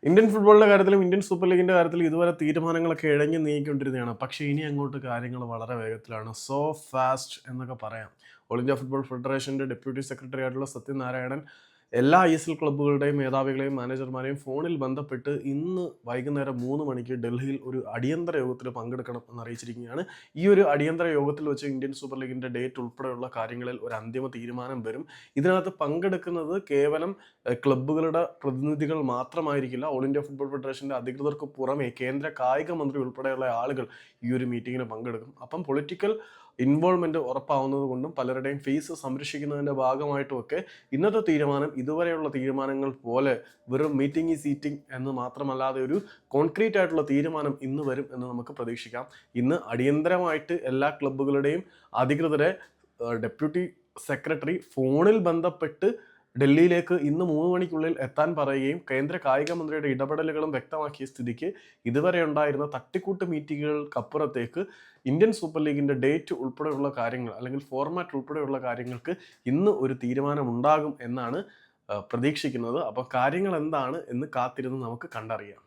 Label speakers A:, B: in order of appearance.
A: Indian ഫുട്ബോളിന്റെ കാര്യത്തിലും Indian super ലീഗിന്റെ കാര്യത്തിലും ഇതുവരെ തീരുമാനങ്ങളൊക്കെ ഇഴഞ്ഞു നീങ്ങിക്കൊണ്ടിരുന്നതാണ്. പക്ഷേ ഇനി അങ്ങോട്ട് കാര്യങ്ങൾ വളരെ വേഗത്തിലാണ്. സോ ഫാസ്റ്റ് എന്നൊക്കെ പറയാം. ഓൾ ഇന്ത്യ ഫുട്ബോൾ ഫെഡറേഷന്റെ ഡെപ്യൂട്ടി സെക്രട്ടറി ആയിട്ടുള്ള സത്യനാരായണൻ എല്ലാ ISL ക്ലബ്ബുകളുടെയും മേധാവികളെയും മാനേജർമാരെയും ഫോണിൽ ബന്ധപ്പെട്ട് ഇന്ന് വൈകുന്നേരം 3 മണിക്ക് ഡൽഹിയിൽ ഒരു അടിയന്തര യോഗത്തിൽ പങ്കെടുക്കണം എന്ന് അറിയിച്ചിരിക്കുകയാണ്. ഈ ഒരു അടിയന്തര യോഗത്തിൽ വെച്ച് ഇന്ത്യൻ സൂപ്പർ ലീഗിന്റെ ഡേറ്റ് ഉൾപ്പെടെയുള്ള കാര്യങ്ങളിൽ ഒരു അന്തിമ തീരുമാനം വരും. ഇതിനകത്ത് പങ്കെടുക്കുന്നത് കേവലം ക്ലബ്ബുകളുടെ പ്രതിനിധികൾ മാത്രമായിരിക്കില്ല. ഓൾ ഇന്ത്യ ഫുട്ബോൾ ഫെഡറേഷന്റെ അധികൃതർക്ക് പുറമെ കേന്ദ്ര കായിക മന്ത്രി ഉൾപ്പെടെയുള്ള ആളുകൾ ഈ ഒരു മീറ്റിങ്ങിന് പങ്കെടുക്കും. അപ്പം പൊളിറ്റിക്കൽ ഇൻവോൾവ്മെന്റ് ഉറപ്പാവുന്നത് കൊണ്ടും പലരുടെയും ഫേസ് സംരക്ഷിക്കുന്നതിന്റെ ഭാഗമായിട്ടുമൊക്കെ ഇന്നത്തെ തീരുമാനം ഇതുവരെയുള്ള തീരുമാനങ്ങൾ പോലെ വെറും മീറ്റിംഗ് ഈ സീറ്റിംഗ് എന്ന് മാത്രമല്ലാതെ ഒരു കോൺക്രീറ്റ് ആയിട്ടുള്ള തീരുമാനം ഇന്ന് വരും എന്ന് നമുക്ക് പ്രതീക്ഷിക്കാം. ഇന്ന് അടിയന്തരമായിട്ട് എല്ലാ ക്ലബ്ബുകളുടെയും അധികൃതരെ ഡെപ്യൂട്ടി സെക്രട്ടറി ഫോണിൽ ബന്ധപ്പെട്ട് ഡൽഹിയിലേക്ക് ഇന്ന് 3 മണിക്കുള്ളിൽ എത്താൻ പറയുകയും കേന്ദ്ര കായിക മന്ത്രിയുടെ ഇടപെടലുകളും വ്യക്തമാക്കിയ സ്ഥിതിക്ക് ഇതുവരെ ഉണ്ടായിരുന്ന തട്ടിക്കൂട്ട് മീറ്റിങ്ങുകൾക്കപ്പുറത്തേക്ക് ഇന്ത്യൻ സൂപ്പർ ലീഗിന്റെ ഡേറ്റ് ഉൾപ്പെടെയുള്ള കാര്യങ്ങൾ അല്ലെങ്കിൽ ഫോർമാറ്റ് ഉൾപ്പെടെയുള്ള കാര്യങ്ങൾക്ക് ഇന്ന് ഒരു തീരുമാനം ഉണ്ടാകും എന്നാണ് പ്രതീക്ഷിക്കുന്നത്. അപ്പോൾ കാര്യങ്ങൾ എന്താണ് എന്ന് കാത്തിരുന്ന് നമുക്ക് കണ്ടറിയാം.